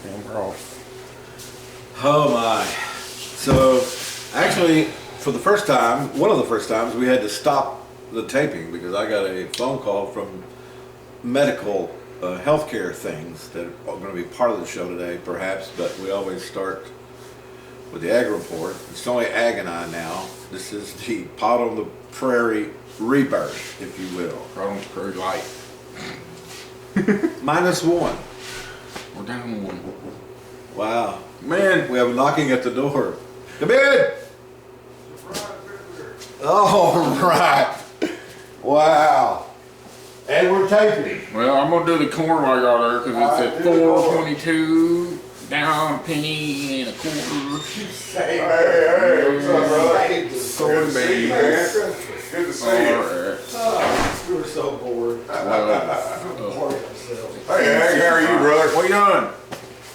Camera off. Oh my. So, actually, for the first time, one of the first times, we had to stop the taping because I got a phone call from medical healthcare things that are going to be part of the show today, perhaps, but we always start with the ag report. It's only ag and I now. This is the Pot on the Prairie rebirth, if you will. Pot on the Prairie Light. -1. We're down one. Wow. Man, We have a knocking at the door. Come in! All right. Wow. And we're taping. well, I'm gonna do the corn while y'all there because it's at 4.22, down a penny and a quarter. Hey, what's up, brother? Soybeans. Good to see you. Alright. We were so bored. Hey, Ag, how are you, brother? What you doing?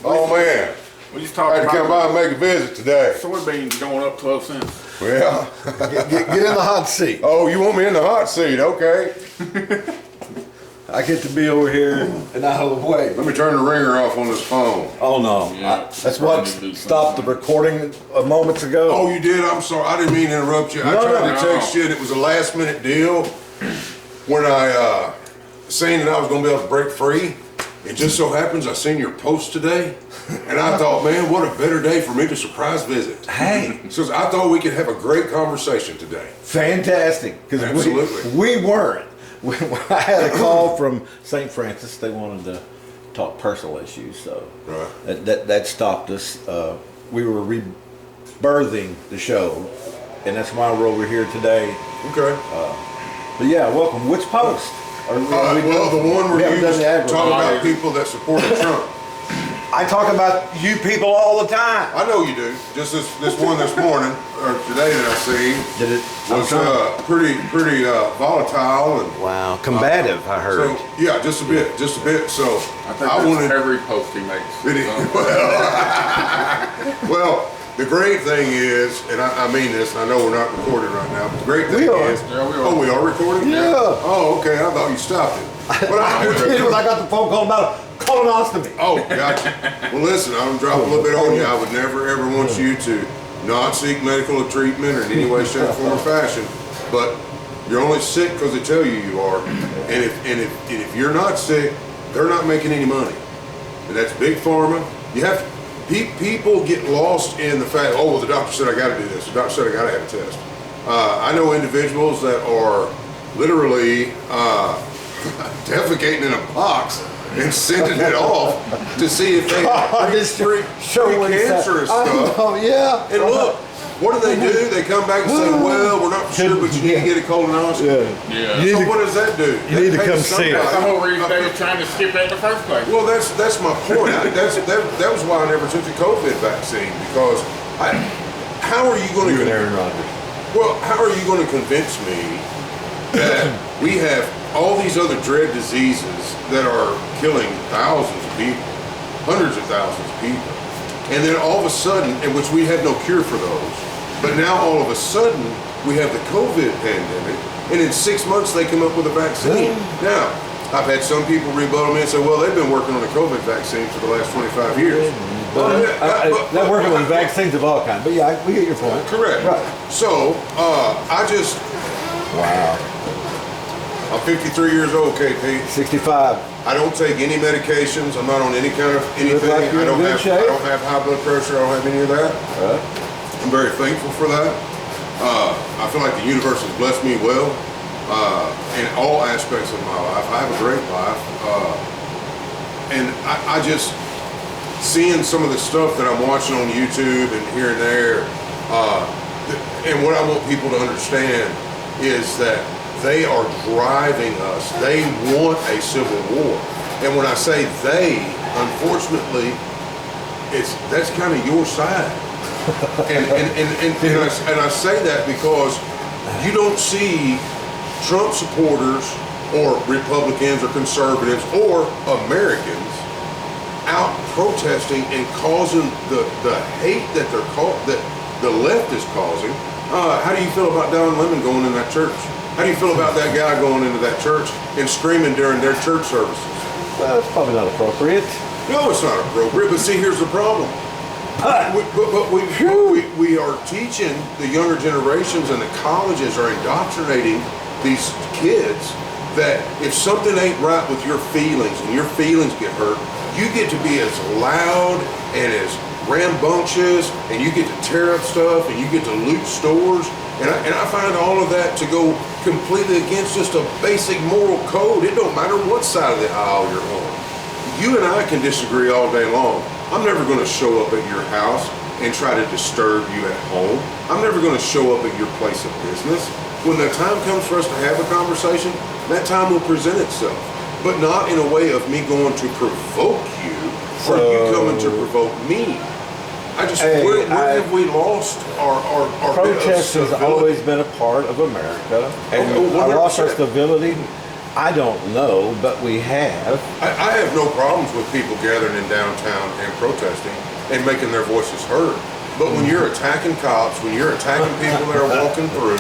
Oh, man. We just I talking had to come by and make a visit today. soybeans going up 12 cents. Well, Get in the hot seat. oh, you want me in the hot seat? Okay. I get to be over here and out of the way. Let me turn the ringer off on this phone. Oh no, Yeah. that's what stopped the recording moments ago. Oh, you did? I'm sorry. I didn't mean to interrupt you. I tried to text you. It was a last minute deal when I seen that I was going to be able to break free. It just so happens I seen your post today, and I thought, man, what a better day for me to surprise visit. Hey, So I thought we could have a great conversation today. fantastic, because Absolutely. we weren't. I had a call from St. Francis. They wanted to talk personal issues, so Right. that stopped us. We were rebirthing the show, and that's why we're over here today. Okay. But yeah, welcome. Which post? Well, the one we where haven't you done the ag talk report. about people that supported Trump. I talk about you people all the time. I know you do. Just this one this morning or today that I seen Did it? was pretty volatile and Wow, combative. I heard. so yeah, just a bit. So I think I that's wanted. every post he makes. Did he? Well, the great thing is, and I mean this, and I know we're not recording right now, but the great thing We are. is, Yeah, we are. oh, we are recording? Yeah. Oh, okay. I thought you stopped it. But I did when I got the phone call about colonoscopy. Oh, gotcha. Well, listen, I'm gonna drop a little bit on you. I would never ever want you to not seek medical treatment or in any way, shape, form, or fashion. But you're only sick because they tell you you are. And if you're not sick, they're not making any money. And that's big pharma. You have people get lost in the fact, oh, well, the doctor said I got to do this. The doctor said I got to have a test. I know individuals that are literally defecating in a box and sending it off to see if they have pre-cancerous stuff. Oh yeah. And look, what do? They come back and say, well, we're not sure, but you need to get a colonoscopy. Yeah. So what does that do? You need to come see That's the us. whole reason they were trying to skip it in the first place. Well, that's my point. That was why I never took the COVID vaccine, because how are you going to? Aaron Rodgers. Well, how are you going to convince me that we have all these other dread diseases that are killing thousands of people, hundreds of thousands of people, and then all of a sudden, in which we had no cure for those, but now all of a sudden we have the COVID pandemic, and in 6 months they come up with a vaccine. Now, I've had some people rebuttal me and say, well, they've been working on a COVID vaccine for the last 25 years. They're working with vaccines of all kinds, but yeah, we get your point. Correct. Right. So, Wow. I'm 53 years old, KP. 65. I don't take any medications. I'm not on any kind of anything. like you're I don't in good have. shape. I don't have high blood pressure. I don't have any of that. I'm very thankful for that. I feel like the universe has blessed me well in all aspects of my life. I have a great life, and I just seeing some of the stuff that I'm watching on YouTube and here and there. And what I want people to understand is that they are driving us. They want a civil war. And when I say they, unfortunately, that's kind of your side. And I say that because you don't see Trump supporters or Republicans or conservatives or Americans out protesting and causing the hate that that the left is causing. How do you feel about Don Lemon going in that church? How do you feel about that guy going into that church and screaming during their church services? Well, it's probably not appropriate. No, it's not appropriate. But see, here's the problem. We are teaching the younger generations, and the colleges are indoctrinating these kids that if something ain't right with your feelings and your feelings get hurt, you get to be as loud and as rambunctious, and you get to tear up stuff, and you get to loot stores. And I find all of that to go completely against just a basic moral code. It don't matter what side of the aisle you're on. You and I can disagree all day long. I'm never going to show up at your house and try to disturb you at home. I'm never going to show up at your place of business. When the time comes for us to have a conversation, that time will present itself. But not in a way of me going to provoke you or you coming to provoke me. Where have we lost our protest has always been a part of America, and our lost our civility. I don't know, but we have. I have no problems with people gathering in downtown and protesting and making their voices heard. But when you're attacking cops, when you're attacking people that are walking through,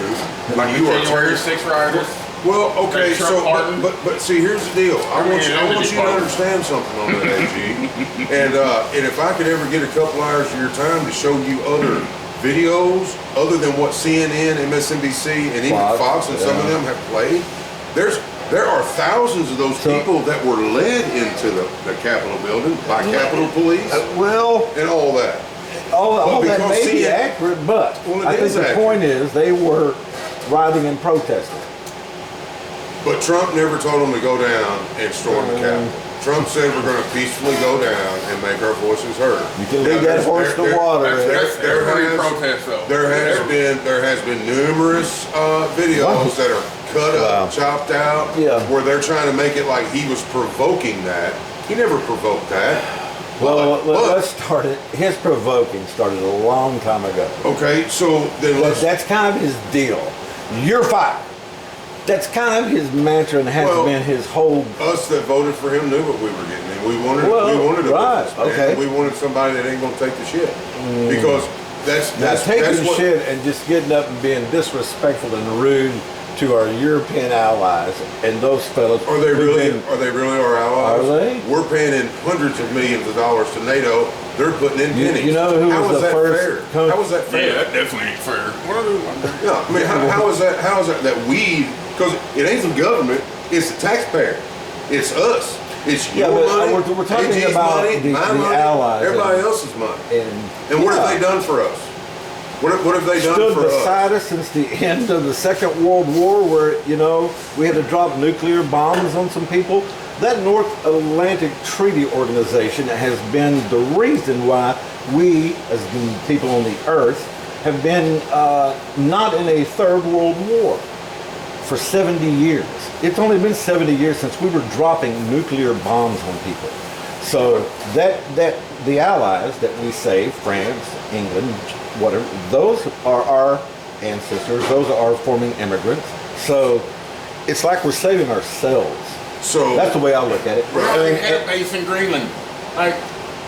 like you are January 6 rioters. Well, okay, so but see, here's the deal. I want you to understand something on that, AG. And if I could ever get a couple hours of your time to show you other videos other than what CNN, MSNBC, and even Fox and some of them have played, there are thousands of those people that were led into the Capitol building by Capitol Police, and all that. All that may be accurate, but I think the point is they were rioting and protesting. But Trump never told them to go down and storm the Capitol. Trump said we're going to peacefully go down and make our voices heard. You can lead that horse to water. There has been numerous videos that are cut up, chopped out, where they're trying to make it like he was provoking that. He never provoked that. Well, let's start it. His provoking started a long time ago. Okay, so then that's kind of his deal. You're fired. That's kind of his mantra and has been his whole. Us that voted for him knew what we were getting, and we wanted a businessman. We wanted somebody that ain't gonna take the shit because that's taking the shit and just getting up and being disrespectful and rude to our European allies and those fellas. Are they really our allies? Are they? We're paying in hundreds of millions of dollars to NATO. They're putting in pennies. You know who was the first? How was that fair? Yeah, that definitely ain't fair. Yeah, I mean, how is that weed? Because it ain't the government, it's the taxpayer. It's us. It's your money. We're talking AG's about money, the money, allies. Everybody else's money. And what have they done for us? What have they done for us? Stood beside us since the end of the Second World War, where we had to drop nuclear bombs on some people. That North Atlantic Treaty Organization has been the reason why we, as the people on the Earth, have been not in a Third World War for 70 years. It's only been 70 years since we were dropping nuclear bombs on people. So that the allies that we say, France, England, whatever, those are our ancestors. Those are our forming immigrants. So it's like we're saving ourselves. So that's the way I look at it. They had a base in Greenland. Like,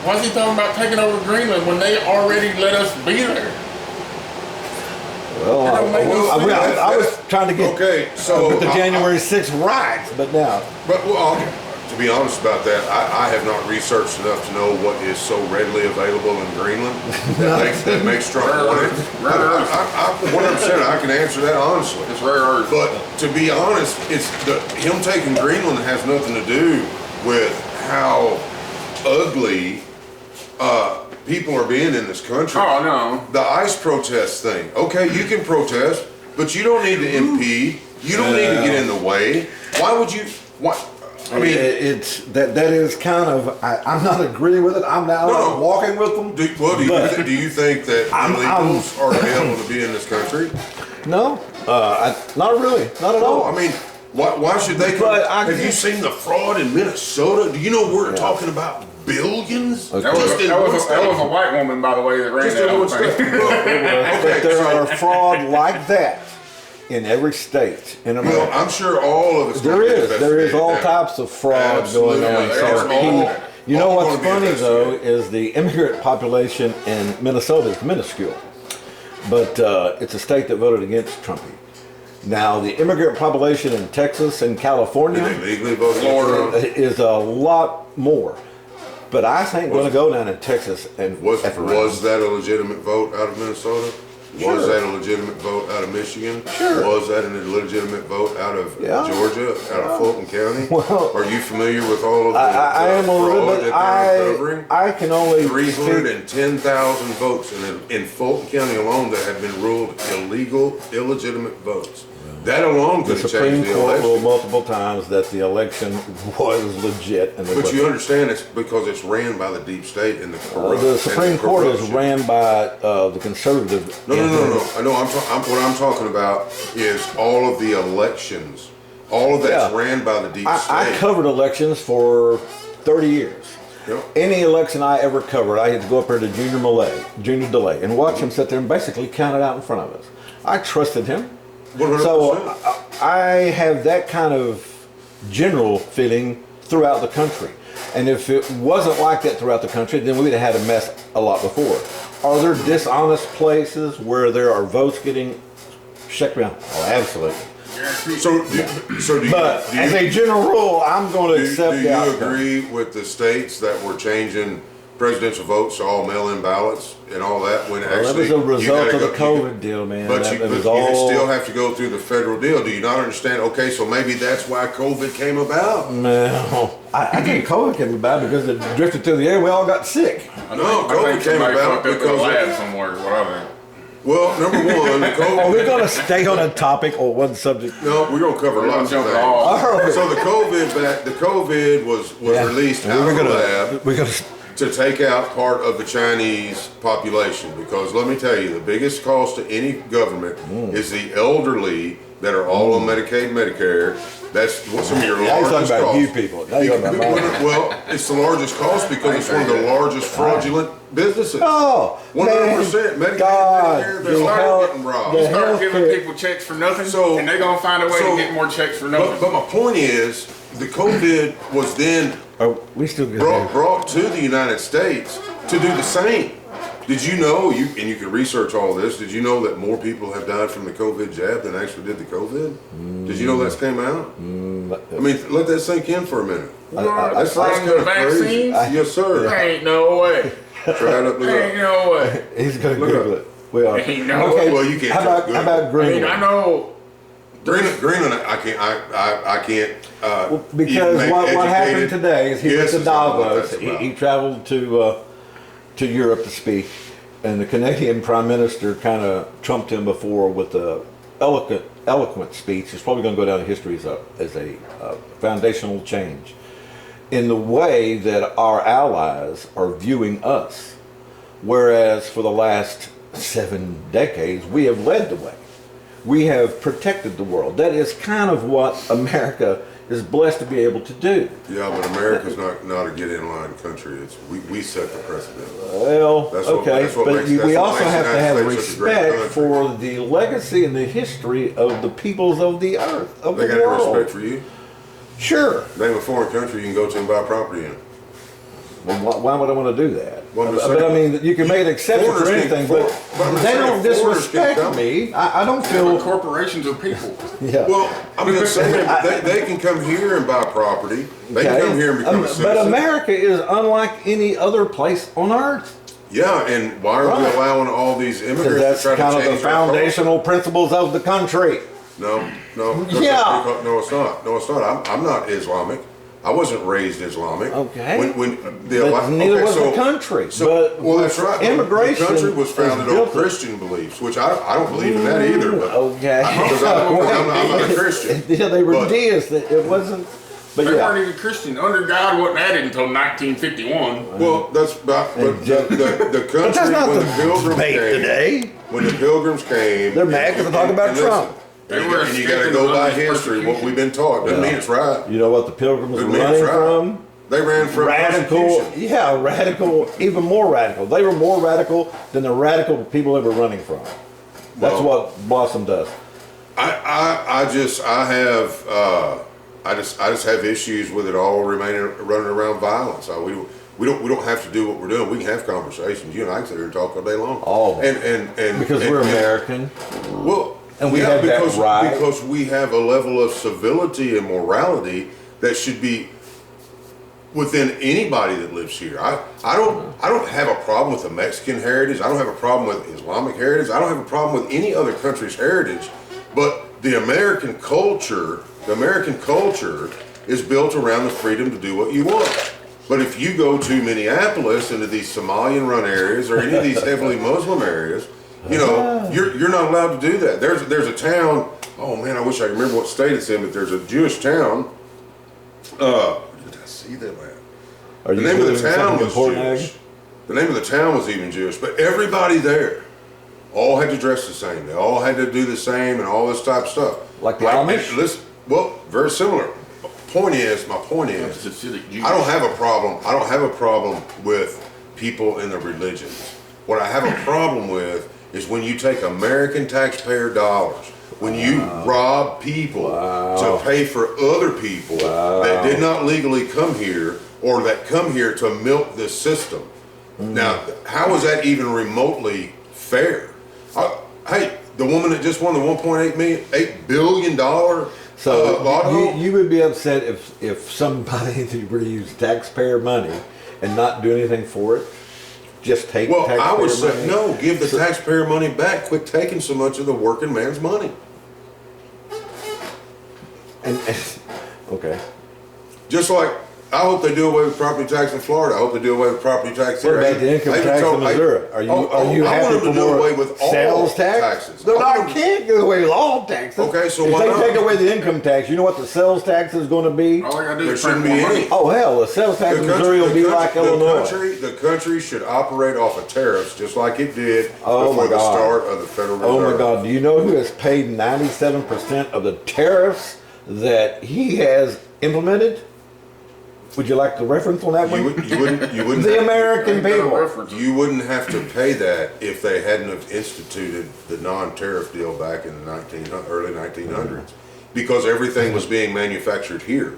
why's he talking about taking over Greenland when they already let us be there? Well, I was trying to get with the January 6th riots, but now. But to be honest about that, I have not researched enough to know what is so readily available in Greenland that makes Trump want it. 100%, I can answer that honestly. It's rare earth. But to be honest, him taking Greenland has nothing to do with how ugly people are being in this country. Oh, no. The ICE protest thing. Okay, you can protest, but you don't need to impede. You don't need to get in the way. Why would you? I mean, it's that is kind of. I'm not agreeing with it. I'm now walking with them. Do you think that illegals are able to be in this country? No, not really. Not at all. I mean, why should they? Have you seen the fraud in Minnesota? Do you know we're talking about billions? Okay. That was a white woman, by the way, that ran that whole thing. There are fraud like that in every state in America. Well, I'm sure all of us. There is all types of fraud going on. You know what's funny though is the immigrant population in Minnesota is minuscule, but it's a state that voted against Trump. Now the immigrant population in Texas and California legally voted is a lot more. But I ain't going to go down in Texas and Was F around. that a legitimate vote out of Minnesota? Sure. Was that a legitimate vote out of Michigan? Sure. Was that a legitimate vote out of Georgia, out of Fulton County? Well, are you familiar with all of the I am a little fraud bit. that they're uncovering? I can only 310,000 votes in Fulton County alone that have been ruled illegal, illegitimate votes. That alone The could have Supreme changed the Court election. ruled multiple times that the election was legit. And But you understand it's because it's ran by the deep state and the corrupt. the Supreme Court is corruption. ran by the conservative. No. I know. What I'm talking about is all of the elections. All of that's ran by the deep state. I covered elections for 30 years. Yep. Any election I ever covered, I had to go up there to Junior DeLay, and watch him sit there and basically count it out in front of us. I trusted him. 100%. So I have that kind of general feeling throughout the country. And if it wasn't like that throughout the country, then we'd have had a mess a lot before. Are there dishonest places where there are votes getting checked around? Oh, absolutely. So do you, But as a general rule, I'm going to accept do the you outcome. agree with the states that were changing presidential votes to all mail-in ballots and all that when Well, actually that was a result you of the gotta go- COVID deal, man. But That you, was but you all. still have to go through the federal deal. Do you not understand? Okay, so maybe that's why COVID came about. No, I think COVID came about because it drifted through the air. We all got sick. No, I COVID think came somebody about fucked up in a because lab somewhere. What I think. well, number one, the COVID. Are we going to stay on a topic or one subject? No, we're gonna cover lots of Jump things. off. All right. So the COVID was Yeah. released We out were of the gonna- lab We're going to take out part of the Chinese population because let me tell you, the biggest cost to any government is the elderly that are all on Medicaid, Medicare. That's what some of your Now you're talking largest about costs. you people. Now you're talking about mine. Well, it's the largest cost because it's one of the largest fraudulent businesses. Oh, 100%. Medicaid, God, Medicare, the they're all hell- getting robbed. the Start giving healthcare- people checks for nothing, So- and they're gonna find a way so- to get more checks for nothing. But my point is, the COVID was then We still get brought to the United States to do the same. Did you know, and you can research all this, did you know that more people have died from the COVID jab than actually did the COVID? Did you know that came out? I mean, let that sink in for a minute. That's From kind the of crazy. vaccines? Yes, sir. There ain't no way. Try it up, look There ain't up. no way. He's going to Look Google up. it. We are. Ain't no Okay. Well, you can't How about, Google how about I Greenland? mean, I know. Greenland, I can't. Because even what happened educated today is he went guesses to on what Davos. that's He about. traveled to Europe to speak, and the Canadian Prime Minister kind of trumped him before with a eloquent speech. It's probably going to go down in history as a foundational change in the way that our allies are viewing us. Whereas for the last 7 decades, we have led the way. We have protected the world. That is kind of what America is blessed to be able to do. Yeah, but America's not a get in line country. It's we set the precedent. Well, That's what- okay, that's what but makes- we that's what also makes have the to have United States such a great respect country. for the legacy and the history of the peoples of the earth, of They the got any world. respect for you. Sure. Name a foreign country you can go to and buy property in. Well, why would I want to do that? Well, I'm just But I saying, mean, you can make an exception for foreigners can- anything, but but I'm they saying don't foreigners can disrespect come. me. I don't But feel. corporations are people. Yeah. Well, I'm just saying they can come here and buy property. They can come here and become a citizen. But America is unlike any other place on earth. Yeah, and why are we Right. allowing all these Because immigrants that's to try kind to of the change our culture? foundational principles of the country. No. Yeah. No, it's not. No, it's not. I'm not Islamic. I wasn't raised Islamic. Okay. When the But neither okay, was so- the country. So, but well, that's right. Immigration The country was is founded on built- Christian beliefs, which I don't believe in that either. But Okay. because I'm not a Christian. Yeah, they were But- deists. It wasn't. But They weren't yeah. even Christian. Under God wasn't added until 1951. Well, that's about. But the country But that's not when the the pilgrims debate came. today. When the pilgrims came, They're mad 'cause they're talking about and Trump. listen, They and, were and you got to escaping go the by religious history. What persecution. we've been taught doesn't mean it's right. You know what the pilgrims were Doesn't mean running it's right. from? They ran from Radical, persecution. yeah, radical, even more radical. They were more radical than the radical people they were running from. That's Well- what Blossom does. I just have issues with it all running around violence. We don't have to do what we're doing. We can have conversations. You and I can sit here and talk all day long. Oh. and Because we're American. Well, And we have that right. because we have a level of civility and morality that should be within anybody that lives here. I don't have a problem with the Mexican heritage. I don't have a problem with Islamic heritage. I don't have a problem with any other country's heritage. But the American culture is built around the freedom to do what you want. But if you go to Minneapolis, into these Somalian-run areas or any of these heavily Muslim areas, you know, you're not allowed to do that. There's a town. Oh man, I wish I could remember what state it's in, but there's a Jewish town. Did I see that, man? The name of the town was Jewish. The name of the town was even Jewish, but everybody there all had to dress the same. They all had to do the same and all this type of stuff. Like the Amish? Listen, well, very similar. My point is, I don't have a problem. I don't have a problem with people and their religions. What I have a problem with is when you take American taxpayer dollars, when you rob people to pay for other people that did not legally come here or that come here to milk this system. Now, how is that even remotely fair? Hey, the woman that just won the $8 billion lotto? You would be upset if somebody were to use taxpayer money and not do anything for it? Just take taxpayer money? Well, I would say, no, give the taxpayer money back. Quit taking so much of the working man's money. And okay. Just like, I hope they do away with property tax in Florida. I hope they do away with property tax here. What about the income tax in Missouri? Are you happy for more sales tax? They can't do away with all taxes. Okay, so if why not? they take away the income tax, you know what the sales tax is going to be? All I gotta do There is shouldn't print be more any. money. Oh hell, the sales tax in Missouri will be like Illinois. The country should operate off of tariffs just like it did Oh before my the God. start of the Federal Reserve. Oh my God, do you know who has paid 97% of the tariffs that he has implemented? Would you like the reference on that one? You wouldn't The American people. You wouldn't have to pay that if they hadn't have instituted the non-tariff deal back in the early 1900s, because everything was being manufactured here.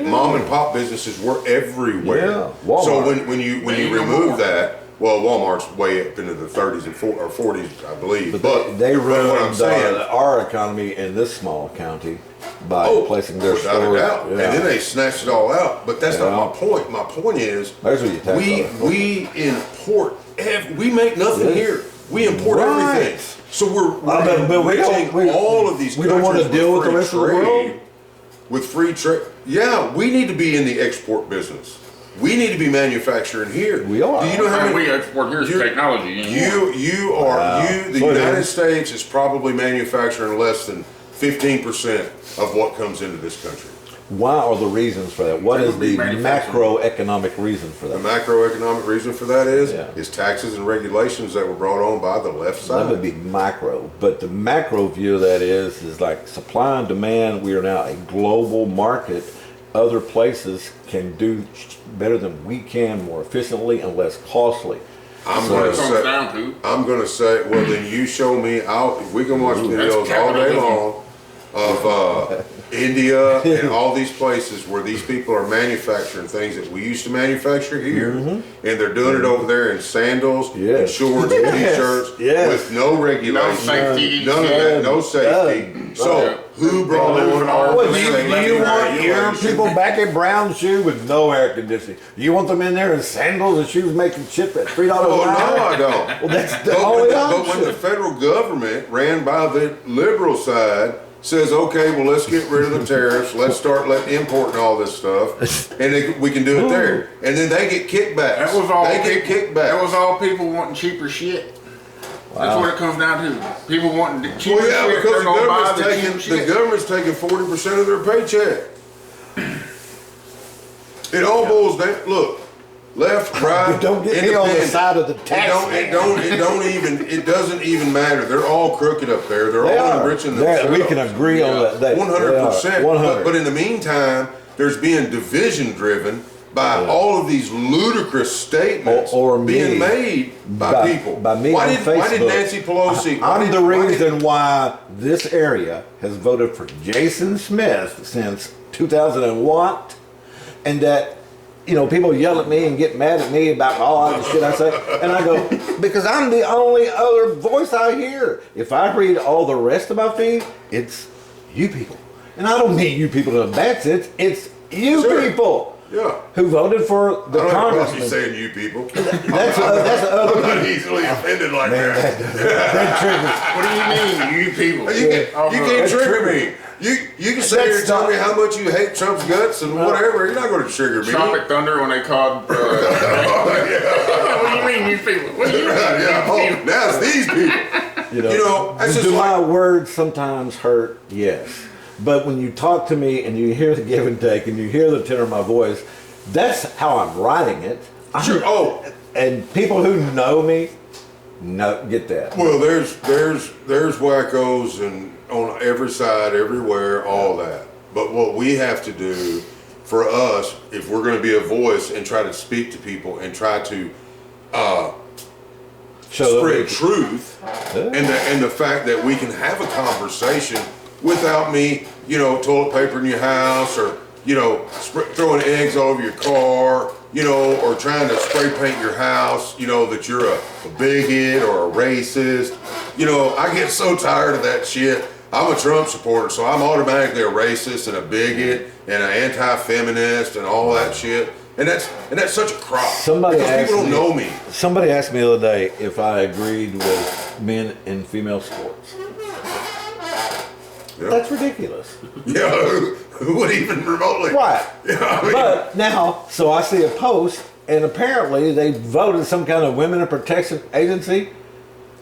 Mom and pop businesses were everywhere. Yeah, Walmart. So when you remove that, well, Walmart's way up into the 30s and 40s, I believe. But they ruined what I'm saying, our economy in this small county by placing their without a stores. doubt. Yeah. And then they snatched it all out. But that's not my point. My point is, There's what you tax we import. We make nothing here. We import everything. So we're enriching all of these. We don't want to deal with the rest of the world. With free trade. Yeah, we need to be in the export business. We need to be manufacturing here. We are. Do you know how many we export here is technology? The United States is probably manufacturing less than 15% of what comes into this country. Why are the reasons for that? What is the macroeconomic reason for The that? macroeconomic reason for that is taxes and regulations that were brought on by the left side. That would be micro, but the macro view of that is like supply and demand. We are now a global market. Other places can do better than we can, more efficiently and less costly. I'm going to say, well, then you show me. We can watch videos all day long of India and all these places where these people are manufacturing things that we used to manufacture here, and they're doing it over there in sandals and shorts and t-shirts with no regulation, none of that, no safety. So who brought on all What, this? do you want your people back in brown shoe with no air conditioning? You want them in there in sandals and shoes making shit at $3 an hour? Oh, no, I don't. Well, that's the only option. But when the federal government ran by the liberal side, says, okay, well, let's get rid of the tariffs. Let's start importing all this stuff, and we can do it there. And then they get kickbacks. That was all. Get kickbacks. That was all people wanting cheaper shit. That's what it comes down to. People wanting the cheaper shit. Well, yeah, because the government's taking 40% of their paycheck. It all boils down. Look, left, right, Don't get me on the side of the tax. It doesn't even matter. They're all crooked up there. They're all enriching themselves. We can agree on that. 100%. 100. But in the meantime, there's being division driven by all of these ludicrous statements being made by people. By me why on did Facebook. Nancy Pelosi? I'm the reason why this area has voted for Jason Smith since 2001, and that. You know, people yell at me and get mad at me about all the shit I say. And I go, because I'm the only other voice I hear. If I read all the rest of my feed, it's you people. And I don't mean you people in a bad sense. It's you people. Yeah. who voted for the I don't have a problem congressman. you saying you people. That's the other I'm not easily offended like man. that. That triggers. What do you mean, you people? You can't trigger me. You can sit here and tell me how much you hate Trump's guts and whatever. You're not going to trigger me. Tropic Thunder when they called. What do you mean, you people? What do you mean? Yeah. Oh, now it's these people. You know, that's just do my like, words sometimes hurt? Yes. But when you talk to me and you hear the give and take and you hear the tenor of my voice, that's how I'm writing it. sure. Oh, And people who know me get that. well, there's wackos and on every side, everywhere, all that. But what we have to do for us, if we're going to be a voice and try to speak to people and try to spread truth and the fact that we can have a conversation without me, toilet paper in your house or, throwing eggs all over your car, or trying to spray paint your house, that you're a bigot or a racist. I get so tired of that shit. I'm a Trump supporter, so I'm automatically a racist and a bigot and an anti-feminist and all that shit. And that's such a crop. Because people don't know me. Somebody asked me the other day if I agreed with men in female sports. Yeah. That's ridiculous. Yeah, who would even remotely? Right. Yeah, I mean, But now, so I see a post, and apparently they voted some kind of women protection agency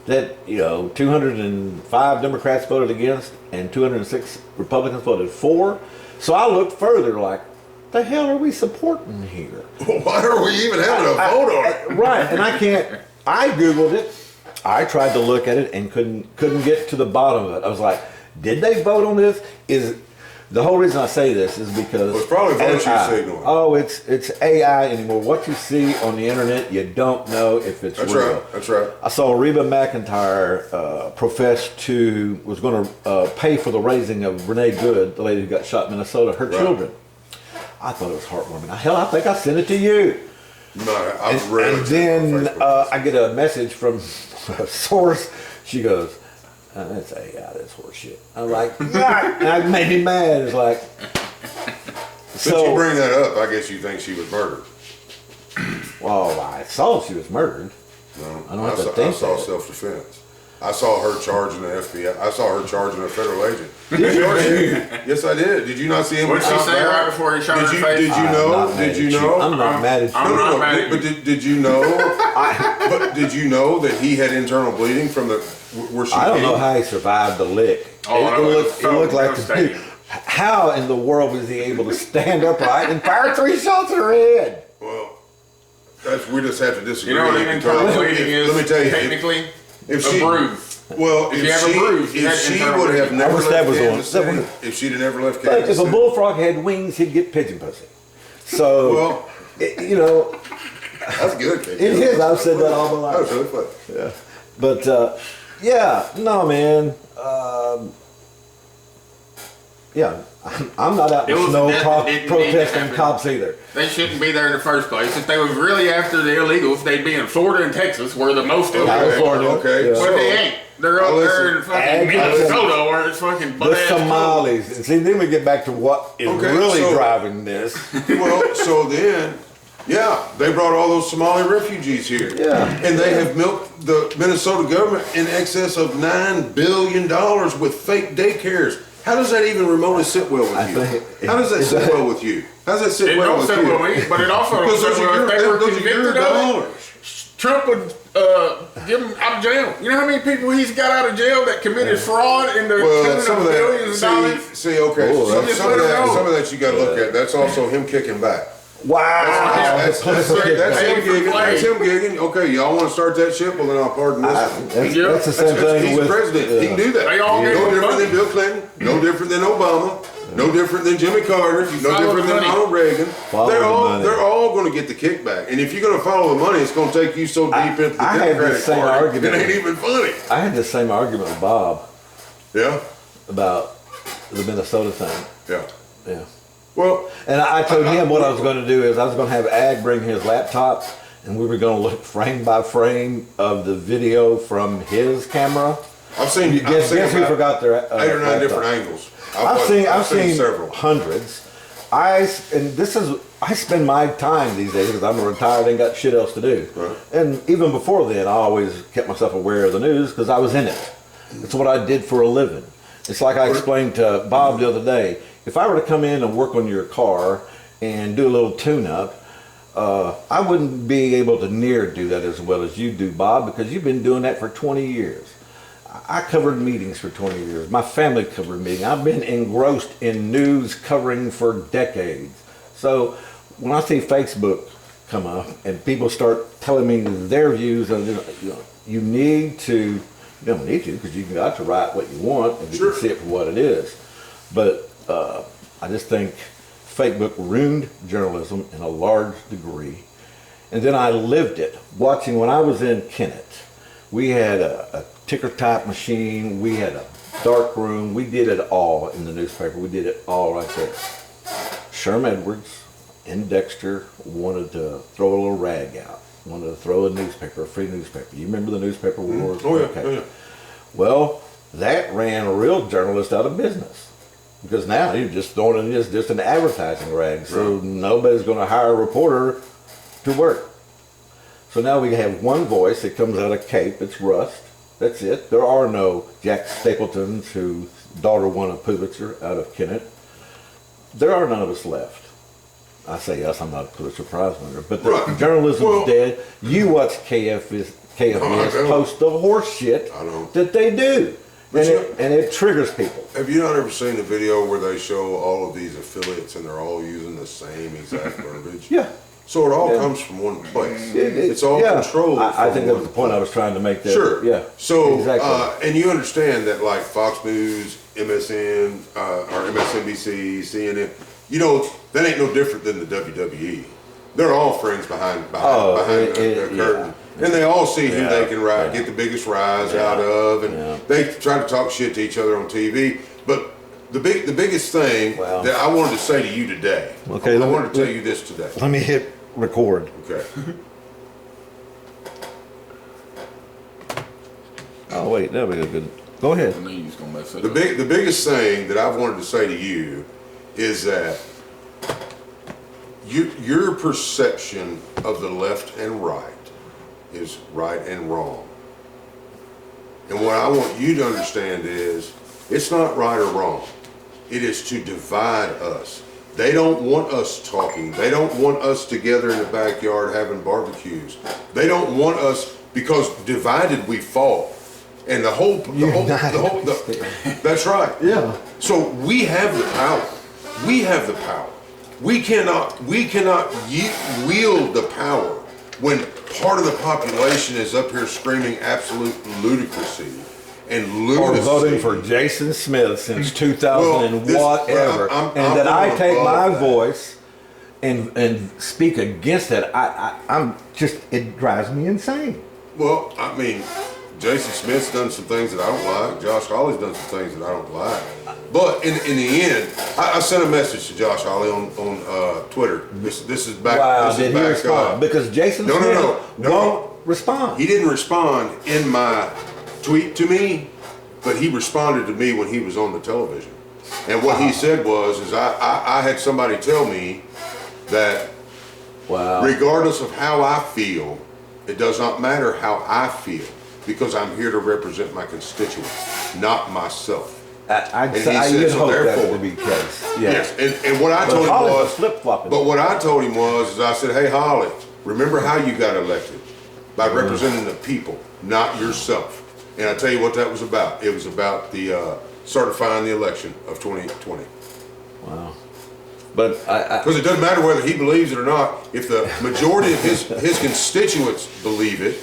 that, 205 Democrats voted against and 206 Republicans voted for. So I looked further like, the hell are we supporting here? why are we even having a vote on it? Right, and I Googled it. I tried to look at it and couldn't get to the bottom of it. I was like, did they vote on this? The whole reason I say this is because It's probably virtue signaling. Oh, it's AI anymore. What you see on the internet, you don't know if it's That's real. right. That's right. I saw Reba McEntire was going to pay for the raising of Renee Good, the lady who got shot in Minnesota, her children. I thought it was heartwarming. Hell, I think I sent it to you. No, I've read it. And then I get a message from a source. She goes, that's AI, that's horseshit. I'm like, yeah. And that made me mad. It's like, Since you bring that up, I guess you think she was murdered. well, I saw she was murdered. No, I don't have to think I saw that. self-defense. I saw her charging the FBI. I saw her charging a federal agent. Did you? Yes, I did. Did you not see him? What did she say right before he shot her in the face? Did you know? Did you know? I'm not mad at you. I'm not mad at But did you know? But did you know that he had internal bleeding from the where she? I don't came? know how he survived the lick. Oh, I know, It looked like to me. devastating. How in the world was he able to stand upright and fire 3 shots at her head? Well, we just have to disagree. You know what an internal bleeding is? Let me tell you, Technically, if a she- bruise. well, If you have a bruise, you if had she internal would have bleeding. never I wish left that was Kansas on- City, if she'd have never left Like, Kansas if a City, bullfrog had wings, he'd get pigeon pussy. So, well, that's good. Kid. it is. I've said that all my That was life. really funny. Yeah. But, no, man. Yeah, I'm not out in It the was snow death that didn't need to protesting happen. cops either. They shouldn't be there in the first place. If they was really after the illegals, they'd be in Florida and Texas, where the most illegals are. California. Okay, Yeah. But they ain't. They're up there in fucking Ag- Minnesota, where it's fucking The badass cold. Somalis. And see, then we get back to what is Okay, really so- driving this. Well, so then, yeah, they brought all those Somali refugees here. Yeah. And they have milked the Minnesota government in excess of $9 billion with fake daycares. How does that even remotely sit well with I you? think- How does that sit well with you? How does that sit It well don't with sit you? well with me, but it also don't Because sit those well are if they were those are your convicted of it. dollars. Trump would give him out of jail. You know how many people he's got out of jail that committed fraud in the Well, tune some of of billions that. of dollars? See, okay. Oh, some, that's- some of that, Just let it go. some of that you got to look at. That's also him kicking back. Wow. That's him Paid for gigging. play. That's him gigging. Okay, y'all want to start that ship? Well, then I'll pardon this. That's the same thing He's with. the president. He can do that. They all No gave him different money. than Bill Clinton. No different than Obama. No different than Jimmy Carter. No follow different the than money. Ronald Reagan. Follow They're the all money. they're all going to get the kickback. And if you're going to follow the money, it's going to take you so deep into the I had Democratic this same Party. argument. It ain't even funny. I had the same argument with Bob Yeah. about the Minnesota thing. Yeah. Yeah. Well, And I told him what I was going to do is I was going to have Ag bring his laptop and we were going to look frame by frame of the video from his camera. I've seen. Guess who about forgot their 8 or 9 laptop? different angles. I've seen several. hundreds. And this is I spend my time these days because I'm retired and got shit else to do. Right. And even before then, I always kept myself aware of the news because I was in it. It's what I did for a living. It's like I explained to Bob the other day. If I were to come in and work on your car and do a little tune-up, I wouldn't be able to near do that as well as you do, Bob, because you've been doing that for 20 years. I covered meetings for 20 years. My family covered meetings. I've been engrossed in news covering for decades. So when I see Facebook come up and people start telling me their views, and you need to, you don't need to because you've got to write what you want and you Sure. can see it for what it is. But I just think Facebook ruined journalism in a large degree. And then I lived it, watching when I was in Kennett. We had a ticker type machine, we had a dark room, we did it all in the newspaper, we did it all right there. Sherm Edwards in Dexter wanted to throw a little rag out, wanted to throw a newspaper, a free newspaper. You remember the newspaper wars? Oh, yeah. Okay. Oh, yeah. Well, that ran a real journalist out of business. Because now you're just throwing in just an advertising rag, so Right. nobody's going to hire a reporter to work. So now we have one voice that comes out of Cape, it's Rust. That's it. There are no Jack Stapletons whose daughter won a Pulitzer out of Kennett. There are none of us left. I say us, I'm not a Pulitzer Prize winner, but the Right. journalism's Well- dead. You watch KFS I don't. post the horse shit I don't. that they do. But And you- it triggers people. Have you not ever seen the video where they show all of these affiliates and they're all using the same exact verbiage? Yeah. So it all Yeah. comes from one place. It- It's all yeah. controlled. I from think that was one the point I place. was trying to make there. Sure. Yeah. So, exactly. and you understand that like Fox News, MSN, or MSNBC, CNN, that ain't no different than the WWE. They're all friends behind the curtain. And they all see who Yeah, they can yeah. get the biggest rise Yeah. out of, and Yeah. they try to talk shit to each other on TV. But the biggest thing Well. that I wanted to say to you today, Okay, I let me- wanted to tell you this today. Let me hit record. Okay. Oh wait, that'll be a good. Go ahead. I knew you was gonna mess it The up. the biggest thing that I've wanted to say to you is that your perception of the left and right is right and wrong. And what I want you to understand is it's not right or wrong. It is to divide us. They don't want us talking. They don't want us together in the backyard having barbecues. They don't want us, because divided we fall. And that's right. Yeah. So we have the power. We have the power. We cannot wield the power when part of the population is up here screaming absolute ludicrocy and Or lunacy. voting for Jason Smith since 2000 and Well, whatever, I'm and that I going take above my that. voice and speak against it. I'm just, it drives me insane. Well, I mean, Jason Smith's done some things that I don't like. Josh Hawley's done some things that I don't like. But in the end, I sent a message to Josh Hawley on Twitter. This is back. Wow, this did is he back respond? Because Jason No, no, Smith no, no. won't respond. He didn't respond in my tweet to me, but he responded to me when he was on the television. And what he said was, I had somebody tell me that Wow. regardless of how I feel, it does not matter how I feel, because I'm here to represent my constituents, not myself. I he said, you'd so hope that therefore- would be the case. Yes, and what I But told him Holly's was, flip-flopping. but what I told him was, I said, hey Holly, remember how you got elected? By representing the people, not yourself. And I tell you what that was about. It was about the certifying the election of 2020. Wow. But Because it doesn't matter whether he believes it or not. If the majority of his constituents believe it,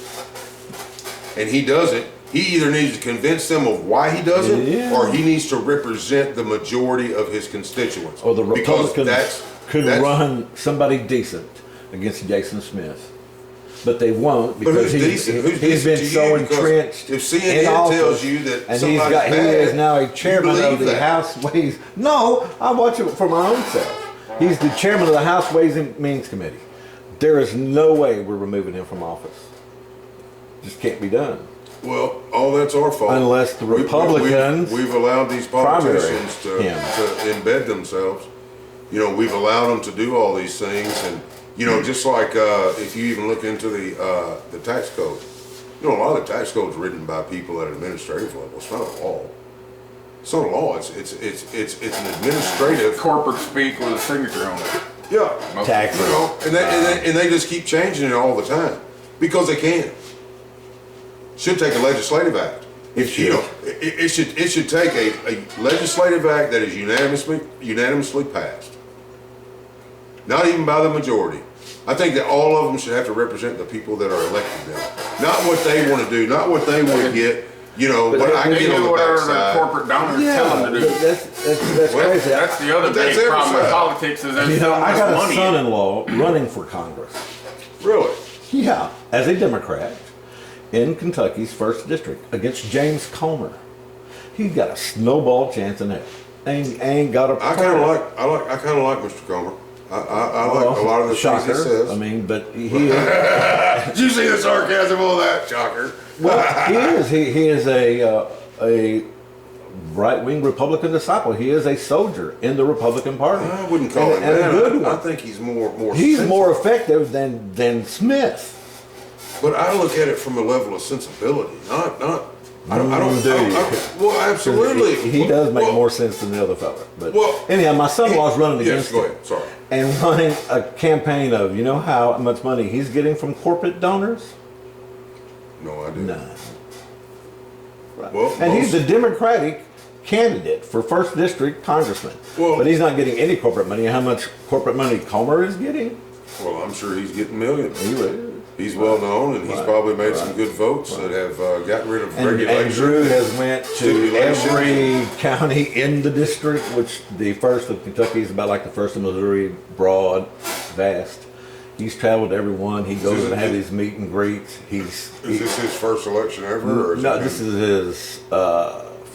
and he doesn't, he either needs to convince them of why he doesn't, Yeah. or he needs to represent the majority of his constituents. or the Because Republicans could that's- run somebody decent against Jason Smith. But they won't But because who's decent? Who's he's decent been to so you? Because entrenched if CNN in office, tells you that and somebody's he bad, is now a you chairman believe of the that. House Ways. No, I watch it for my own self. He's the chairman of the House Ways and Means Committee. There is no way we're removing him from office. Just can't be done. Well, all that's our fault. Unless the We- Republicans we've allowed these politicians to him. embed themselves. You know, we've allowed them to do all these things, and you know, just like if you even look into the tax code, you know, a lot of the tax code is written by people at an administrative level. It's not a law. It's not a law. It's an administrative Corporate speak with a signature on it. yeah. Taxes. You know, and they just keep changing it all the time because they can. Should take a legislative act. If you know, it should take a legislative act that is unanimously passed. Not even by the majority. I think that all of them should have to represent the people that are elected them. Not what they want to do, not what they want to get, you know, what I They get on do the whatever the backside. corporate donors tell Yeah, them to do. that's Well, crazy. That's the other But that's big every problem with side. politics is there's You know, so I much got a money in it. son-in-law running for Congress. Really? Yeah, as a Democrat in Kentucky's first district against James Comer. He got a snowball chance in hell. Ain't got a. I kind of like Mr. Comer. I like a lot of the things he shocker. says. I mean, but he is. Did you see the sarcasm on that? Shocker. Well, he is. He is a right-wing Republican disciple. He is a soldier in the Republican Party. I wouldn't call him and that. a good one. I think he's more. He's sensitive. more effective than Smith. But I look at it from a level of sensibility, not. I don't. Do you? Well, absolutely. He does make Well, more sense than the other fella. But Well, anyhow, my son-in-law's running Yes, against go him. ahead. Sorry. And running a campaign of, you know how much money he's getting from corporate donors? No, I didn't. None. Right. Well, And he's most- the Democratic candidate for first district congressman. Well- But he's not getting any corporate money. How much corporate money Comer is getting? Well, I'm sure he's getting millions. He would. He's well known, and he's Right. probably made some good votes that have gotten rid of And regulations. Drew has went to Stipulations. every county in the district, which the first of Kentucky is about like the first of Missouri, broad, vast. He's traveled to every one. He goes and have these meet and greets. Is this his first election ever? Or No, it this been- is his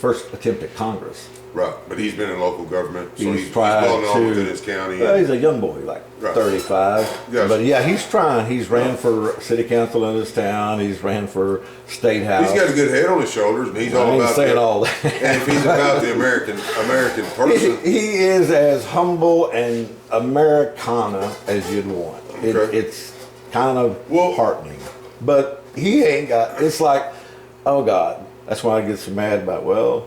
first attempt at Congress. right. But he's been in local government, so he's tried well known to. within his county. Well, he's a young boy, like Right. 35. Yes. But yeah, he's trying. He's ran for city council in his town. He's ran for state house. He's got a good head on his shoulders, and he's I all ain't about saying the, all that. And if he's about the American person, He is as humble and Americana as you'd want. Okay. It's kind of Well- heartening. But he ain't got, it's like, oh God. That's why I get so mad about, well,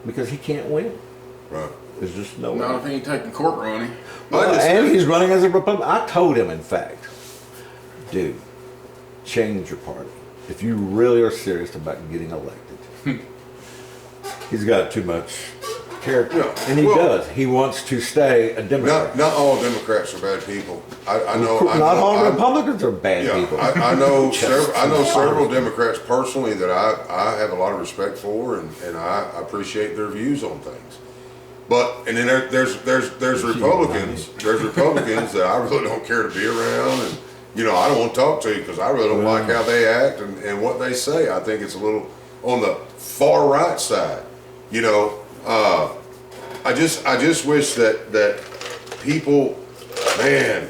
because he can't win. right? There's just no Not way. if he ain't taking corporate money. And he's running as a Republican. I told him, in fact, dude, change your party. If you really are serious about getting elected. He's got too much character. Yeah. And he Well- does. He wants to stay a Democrat. Not all Democrats are bad people. I know. Not all Republicans are bad Yeah, people. I know Just several Democrats personally that I have a lot of respect for, and I appreciate their views on things. But and then there's Republicans that I really don't care to be around, and you know I don't want to talk to you because I really don't like how they act and what they say. I think it's a little on the far right side. You know, I just wish that people, man.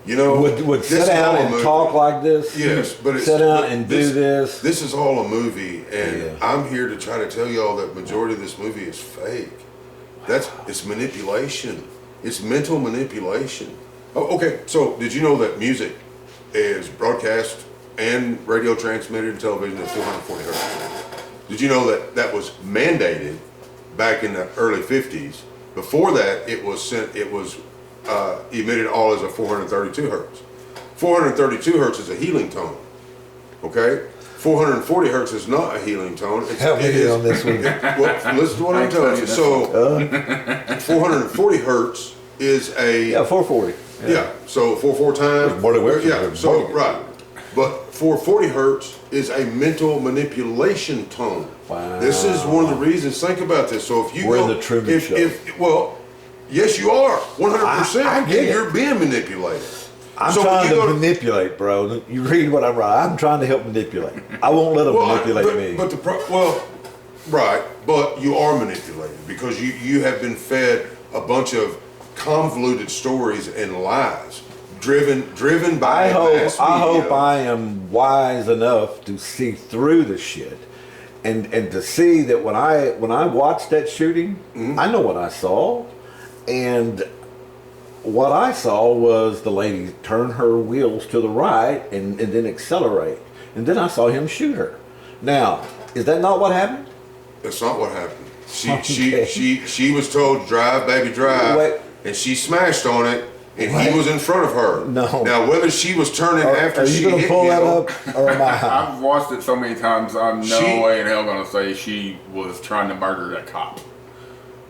You know, would this sit is down all a and movie. talk like this. Yes, but it's sit down but and do this. This is all a movie, and Yeah. I'm here to try to tell y'all that majority of this movie is fake. It's manipulation. It's mental manipulation. Oh, okay. So did you know that music is broadcast and radio transmitted and television at 440 hertz? Did you know that was mandated back in the early 50s? Before that, it was emitted all as a 432 hertz. 432 hertz is a healing tone. Okay? 440 hertz is not a healing tone. Help me is- on this one. Well, listen to what I'm telling you. So, 440 hertz is a Yeah, 440. yeah. So 4 times. More than we're- Yeah. So more than- right. But 440 hertz is a mental manipulation tone. Wow. This is one of the reasons. Think about this. So if you We're go, in the Truman Show. Well, yes, you are 100%. I get it. You're being manipulated. I'm So when trying you to go manipulate, bro. You read what I write. I'm trying to help manipulate. I won't let them manipulate me. But right, but you are manipulated because you have been fed a bunch of convoluted stories and lies, driven by I hope mass I media. hope I am wise enough to see through the shit, and to see that when I watched that shooting, Mm-hmm. I know what I saw, And what I saw was the lady turn her wheels to the right and then accelerate. And then I saw him shoot her. Now, is that not what happened? That's not what happened. Okay. She was told to drive, baby, drive, Wait. and she smashed on it, and What? he was in front of her. No. Now, whether she was turning after Are she you going to hit pull him, that up? Or am I? I've watched it so many times, I'm no She- way in hell gonna say she was trying to murder that cop.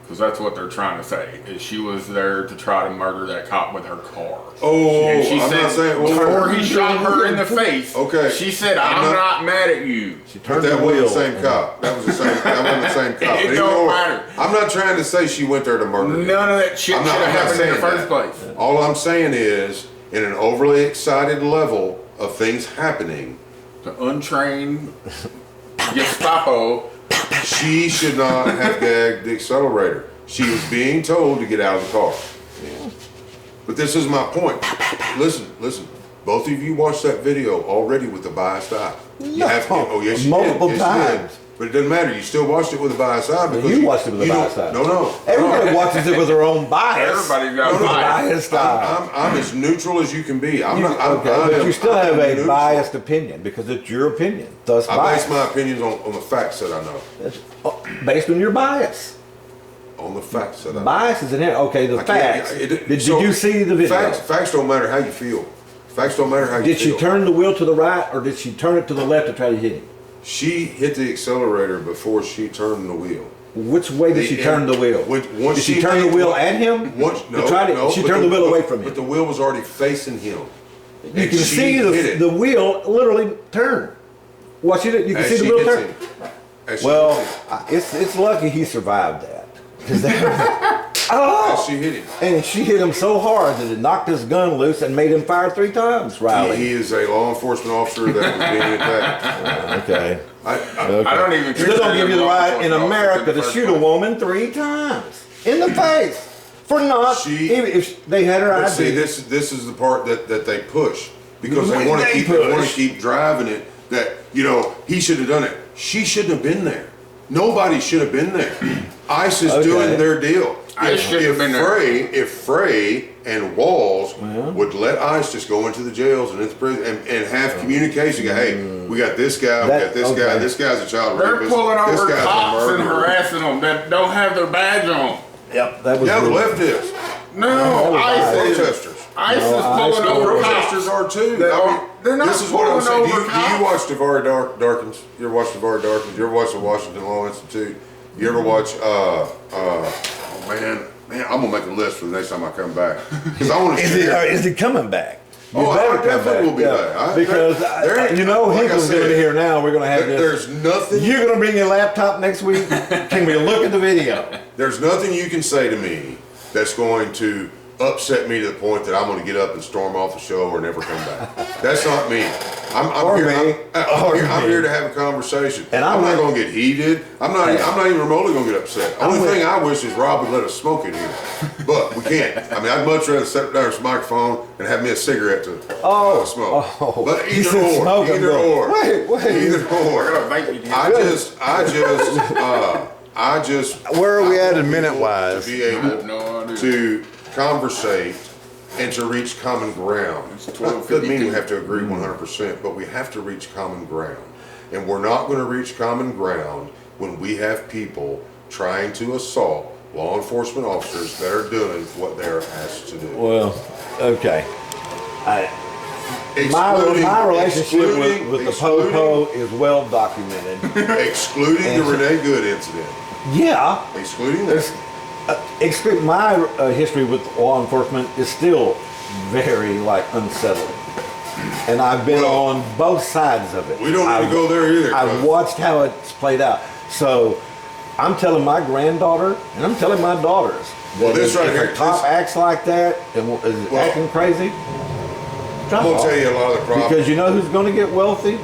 Because that's what they're trying to say, is she was there to try to murder that cop with her car. Oh, And she I'm said, not saying. before he shot her in the face, Okay. she said, I'm I'm not- not mad at you. She But turned that the wasn't wheel. the same cop. That was the same. That wasn't the same cop. It But don't either way, matter. I'm not trying to say she went there to murder him. None of that shit I'm should not- have I'm not happened in the saying first that. place. All I'm saying is, in an overly excited level of things happening, The untrained Gestapo. she should not have gagged the accelerator. She was being told to get out of the car. But this is my point. Listen. Both of you watched that video already with the biased eye. No. Oh, yes, you Multiple did. Yes, you did. times. But it doesn't matter. You still watched it with a biased eye because You watched it with a you don't- biased eye. No. Everybody watches it with their own bias. Everybody's got No, no, bias. Biased eye. I'm as neutral as you can be. I'm not. I'm, Okay, I but am- you still have I'm a neutral. biased opinion because it's your opinion. Thus I bias. base my opinions on the facts that I know. That's based on your bias. On the facts that I know. Bias is in here. Okay, the I can't- facts. it- Did so you see the video? Facts don't matter how you feel. Facts don't matter how you Did feel. she turn the wheel to the right or did she turn it to the left to try to hit him? She hit the accelerator before she turned the wheel. Which way did she turn the wheel? Once Did she turn the made- wheel at him? Once, To no, try to- no, she but turned the wheel away from him. But the wheel was already facing him. You And can she see hit it the wheel literally turn. Watch it. You can as see the she wheel hits turn. him. As she Well, hits him. it's lucky he survived that. 'Cause As oh! she hit him. And she hit him so hard that it knocked his gun loose and made him fire 3 times, Riley. He is a law enforcement officer that was being attacked. Okay. I I don't even Still don't give you the law right in enforcement America officer in to the shoot a first woman 3 times in the face for not. She- even if they had her But ID. see, this is the part that they push because The they way want to they keep they want push. to keep driving it. That he should have done it. She shouldn't have been there. Nobody should have been there. ICE is Okay. doing their deal. ICE shouldn't have been there. If Frey and Walls would let ICE just go into the jails and into prison and have communication, go, hey, we got this guy, we got this guy, this guy's a child They're rapist, pulling this over guy's a cops and murderer. harassing them that don't have their badge on. Yep, that was Yeah, the rude. leftists, No, ICE is protesters. ICE No, is pulling ICE over Protesters cops. are too. They are- they're not this is what I'm pulling saying. Do over you cops. watch Davari Darkins? You ever watch Davari Darkins? You ever watch the Washington Law Institute? You ever watch? Oh man, I'm gonna make a list for the next time I come back because I want to share. Is he coming back? You Oh, I better come definitely will be Yeah. back. Because there ain't- like I Hinkle's going to be said, here now. We're going to have this. There's nothing. You're going to bring your laptop next week. Can we look at the video? There's nothing you can say to me that's going to upset me to the point that I'm going to get up and storm off the show or never come back. That's not me. Or me. I'm here to have a conversation. And I'm not I'm- going to get heated. I'm not even remotely going to get upset. The only with- thing I wish is Rob would let us smoke in here, but we can't. I mean, I'd much rather sit down at this microphone and have me a cigarette to smoke. Oh, But you either said or, smoke, I'm either going, or, wait. either or. I just. Where are we at in want minute people wise? To be able No idea. to conversate and to reach common ground. It's Doesn't mean we have to agree 100%, but we have to reach common ground. And we're not going to reach common ground when we have people trying to assault law enforcement officers that are doing what they're asked to do. Well, okay. My relationship with the Po-Po is well documented. Excluding the Renee Good incident. Yeah. Excluding that. My history with law enforcement is still very unsettling, and I've been on both sides of it. We don't need to go there either. I've watched how it's played out. So I'm telling my granddaughter and I'm telling my daughters that Well, this if right a here, cop this- acts like that and is acting crazy, drop I'm going off. to tell you a lot of the problems. Because you know who's going to get wealthy?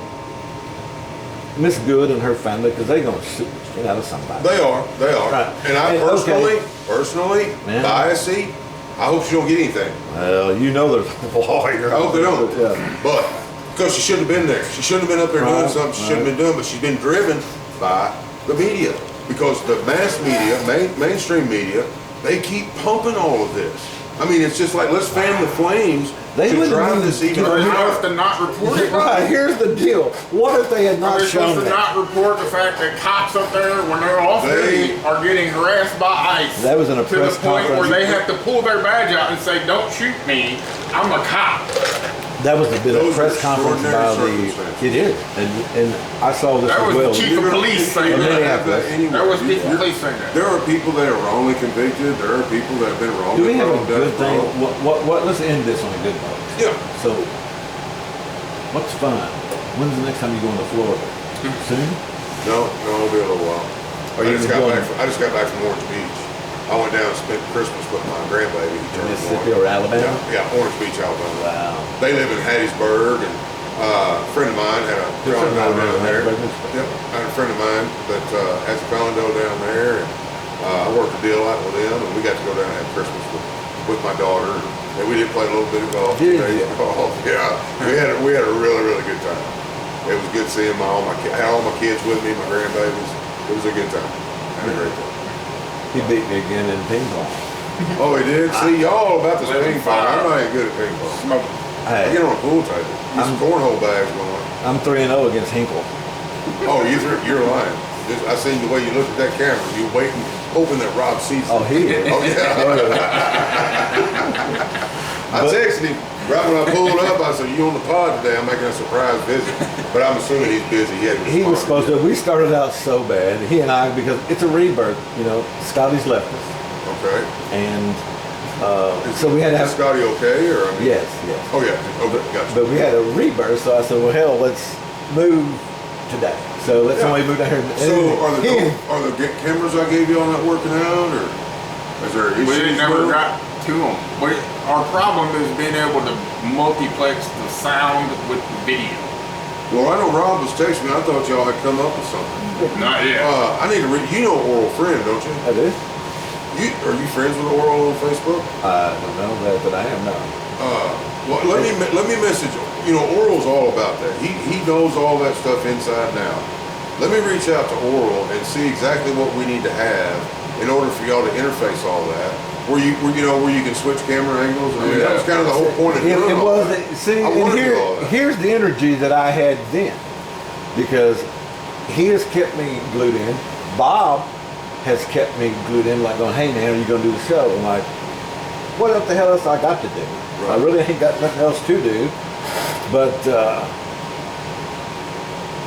Miss Good and her family, because they're going to shoot the shit out of somebody. They are. Right. And I And, personally, Yeah. biasy, I hope she don't get anything. Well, you know there's a lawyer. I hope they don't. Yeah. But because she shouldn't have been there. She shouldn't have been up there doing Right, something she shouldn't have been doing, but she's been driven by the media. Because the mass media, mainstream media, they keep pumping all of this. I mean, it's just like, let's fan the flames They to wouldn't drive even this even They're further. supposed to not report it. Right, here's the deal. What if they had not They're shown supposed to that? not report the fact that cops up there, when they're off They- duty, are getting harassed by ICE. That was in a to the press point where conference. they have to pull their badge out and say, "Don't shoot me, I'm a cop." That was the bit of Those press are conference extraordinary by the. circumstances. It is, and I saw this That as was well. the chief of police saying You're gonna that. have that anyway. That was You- chief of police saying that. There are people that are wrongly convicted. There are people that have been wrongly Do we have a thrown good death thing? row. What? Let's end this on a good note. Yeah. So, what's fun? When's the next time you go into Florida? Soon? No, it'll be a little while. Are you going- I just got back from Orange Beach. I went down and spent Christmas with my grandbaby. He turned Mississippi 1. or Alabama? Yeah, Orange Beach, Alabama. Wow. They live in Hattiesburg, and a friend of mine had a Good friend of condo mine down there. lives in Hattiesburg. Yep, I had a friend of mine that has a condo down there, and I worked a deal out with them, and we got to go down and have Christmas with my daughter. And we did play a little bit of golf. Did today. you? Golf, yeah. We had a really good time. It was good seeing I had all my kids with me, my grandbabies. It was a good time. Had a great time. He beat me again in ping pong. Oh, he did? See, y'all about this ping pong. I'm not even good at ping pong. Smoke. I Hey, get on a pool table. Get some cornhole bags going. I'm 3-0 against Hinkle. Oh, you're lying. I seen the way you looked at that camera. You waiting, hoping that Rob sees it. Oh, he is. Oh, yeah. I texted him right when I pulled up. I said, "You on the pod today? I'm making a surprise visit." But I'm assuming he's busy. He was supposed to. We started out so bad. He and I, because it's a rebirth. You know, Scotty's left us, Okay. and so we had to Is have. Scotty okay, or I mean? Yes, yes. Oh yeah. Okay, gotcha. But we had a rebirth, so I said, "Well, hell, let's move today." So let's Yeah. only move down here. And So he- are the cameras I gave you on that working out, or is there issues? We never with it? got to them. Our problem is being able to multiplex the sound with the video. Well, I know Rob was texting me. I thought y'all had come up with something. Not yet. I need to read. You know Oral Friend, don't you? I do. Are you friends with Oral on Facebook? I don't know that, but I am now. Well, let me message him. You know, Oral's all about that. He knows all that stuff inside and out. Let me reach out to Oral and see exactly what we need to have in order for y'all to interface all that. Where you can switch camera angles. I mean, that was kind of the whole point of It doing all was. that. See, I and wanted to do all that. here's the energy that I had then, because he has kept me glued in. Bob has kept me glued in, like going, "Hey man, are you going to do the show?" I'm like, "What the hell else I got to do? I Right. really ain't got nothing else to do." But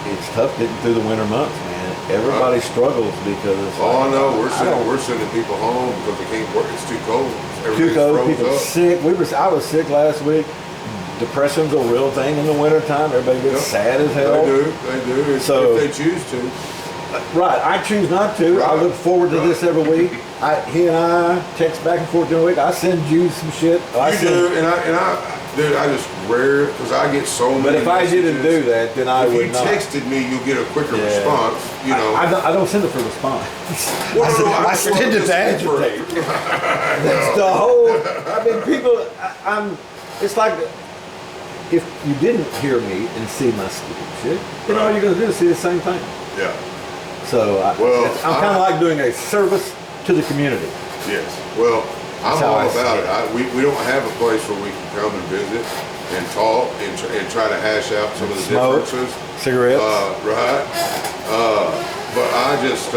it's tough getting through the winter months, man. Everybody struggles because it's Oh, I like, know. don't- We're sending people home because they can't work. It's too cold. too Everything's cold, froze people up. sick. I was sick last week. Depression's a real thing in the wintertime. Everybody gets Yep. sad as hell. They do. So- if they choose to. Right, I choose not to. I Right. look forward to this every week. He and I text back and forth during the week. I send you some shit. You do, and I, dude, I just rare because I get so many. But if I didn't messages. do that, then I If you would not. texted me, you'll get a quicker Yeah. response. You know. I don't send it for response. Well, I no, send it to just- agitate. That's the whole. I mean, people. It's like if you didn't hear me and see my stupid shit, then all you're gonna do is see the same thing. Yeah. So Well, I'm kind of like doing a service to the community. Yes. Well, I'm That's how all I about see it. We don't have a place where we can come and visit and talk and try to hash out some of the Smoke, differences. cigarettes. Right. But I just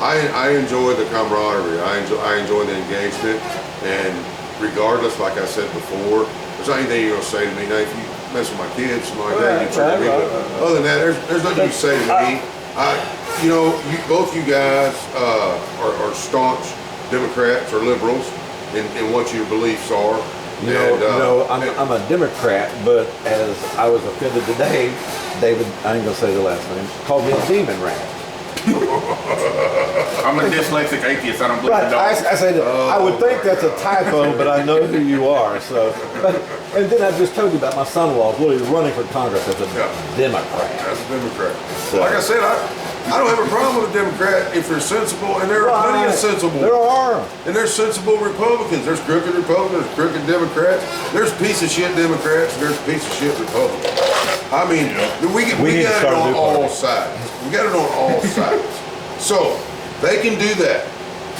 I enjoy the camaraderie. I enjoy the engagement, and regardless, like I said before, there's not anything you're gonna say to me. Now, if you mess with my kids, something like that, you treat me. But other than that, there's nothing you can say to me. Both you guys are staunch Democrats or liberals in what your beliefs are. I'm a Democrat, but as I was offended today, David, I ain't gonna say the last name, called me a demon rat. I'm a dyslexic atheist. I don't believe Right, in dogs. I said I would think that's a typo, but I know who you are. So, and then I just told you about my son-in-law, Willie, running for Congress as a Democrat. As a Democrat. Like I said, I don't have a problem with a Democrat if they're sensible, and there are plenty of sensible. There are. And there's sensible Republicans. There's crooked Republicans, there's crooked Democrats. There's piece of shit Democrats, there's piece of shit Republicans. I mean, we need to got it start a on new all party. sides. We got it on all sides. So, they can do that.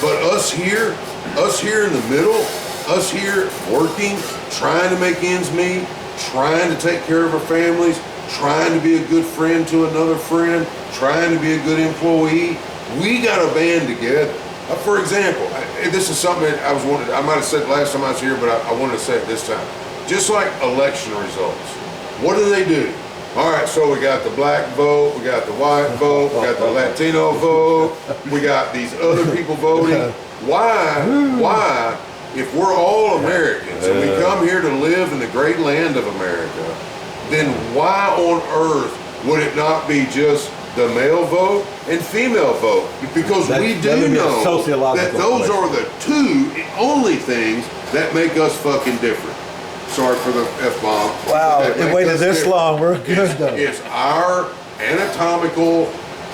But us here, Us here in the middle, us here working, trying to make ends meet, trying to take care of our families, trying to be a good friend to another friend, trying to be a good employee, we got to band together. For example, this is something that I might have said last time I was here, but I wanted to say it this time. Just like election results, what do? All right, so we got the black vote, we got the white vote, we got the Latino vote, we got these other people voting. Why, if we're all Americans and we come here to live in the great land of America, then why on earth would it not be just the male vote and female vote? Because we do know that those are the two only things that make us fucking different. Sorry for the F-bomb. Wow, it waited this long. We're good though. It's our anatomical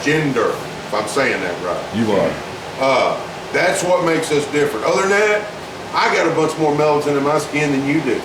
gender, if I'm saying that right. You are. That's what makes us different. Other than that, I got a bunch more melatonin in my skin than you do.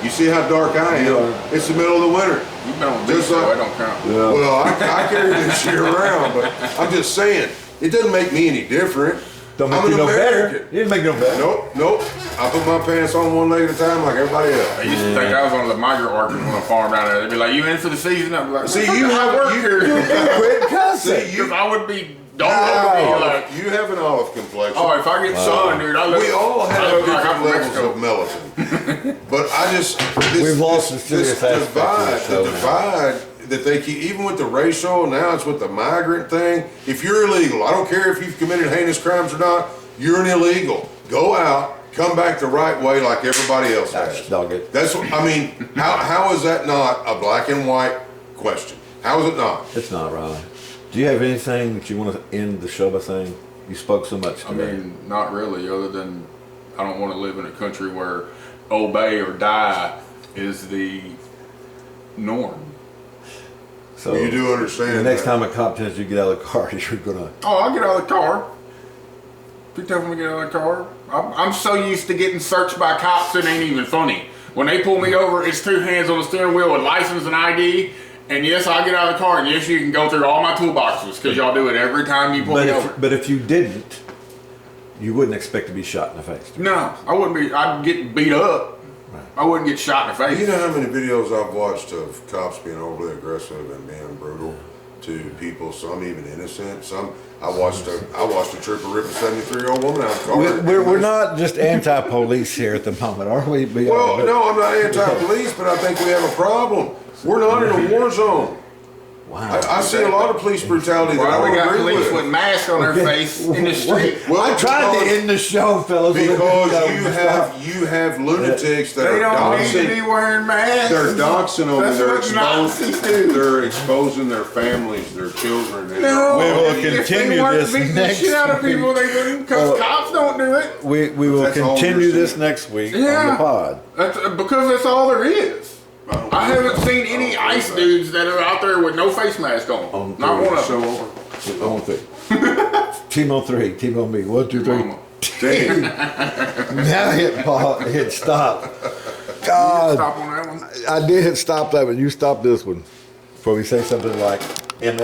You see how dark I am? It's the middle of the winter. You don't do so, I don't count. Yeah. Well, I carry this shit around, but I'm just saying, it doesn't make me any different. Don't make I'm you an no American. better. You didn't make no better. Nope. I put my pants on one leg at a time like everybody else. I used to think I was one of the migrant workers on a farm down there. They'd be like, "You in for the season?" I'd be like, See, you have work here. Quit cussing. Because I would be don't look at me like, You have an olive complexion. oh, if I get sun, dude, I look. We all I have look like I'm different from levels Mexico. of melatonin. But I just We've lost the serious aspect of the show the divide that they keep, even with the racial, now it's with the migrant thing. If you're illegal, I don't care if you've committed heinous crimes or not, you're an illegal. Go out, come back the right way like everybody else has. Dog it. That's what I mean. How is that not a black and white question? How is it not? It's not, Riley. Do you have anything that you want to end the show by saying? You spoke so much I today. mean, not really, other than I don't want to live in a country where obey or die is the norm. So You do understand the next that. time a cop tells you to get out of the car, you're gonna. Oh, I'll get out of the car. If you tell me to get out of the car, I'm so used to getting searched by cops, it ain't even funny. When they pull me over, it's 2 hands on the steering wheel with license and ID. And yes, I'll get out of the car, and yes, you can go through all my toolboxes, because y'all do it every time you pull me over. But if you didn't, you wouldn't expect to be shot in the face. No, I wouldn't be. I'd get beat up. Right. I wouldn't get shot in the face. You know how many videos I've watched of cops being overly aggressive and being brutal to people, some even innocent. Some I watched a trooper rip a 73-year-old woman out of the car. We're not just anti-police here at the moment, are we? Well, no, I'm not anti-police, but I think we have a problem. We're not in a war zone. Wow. I see a lot of police brutality that I Why we don't got agree police with. with masks on their face in the street? Well, I tried to end the show, fellas. Because you have lunatics that They are don't need to be doxing. wearing masks. They're doxing them. That's And what Nazis do. they're exposing their families, their children. And No, We will if continue they weren't this beating next the shit out of people, they wouldn't, because cops don't do it. We will That's all continue you're this saying. next week on Yeah. the pod. That's, because that's all there is. I haven't seen any ICE dudes that are out there with no face mask on. Not one of them. On three. Team on three. Team on me. 1, 2, 3. Mama. Damn. Now hit stop. God, Stop on that one. I did hit stop that one. You stopped this one. Before we say something like MF.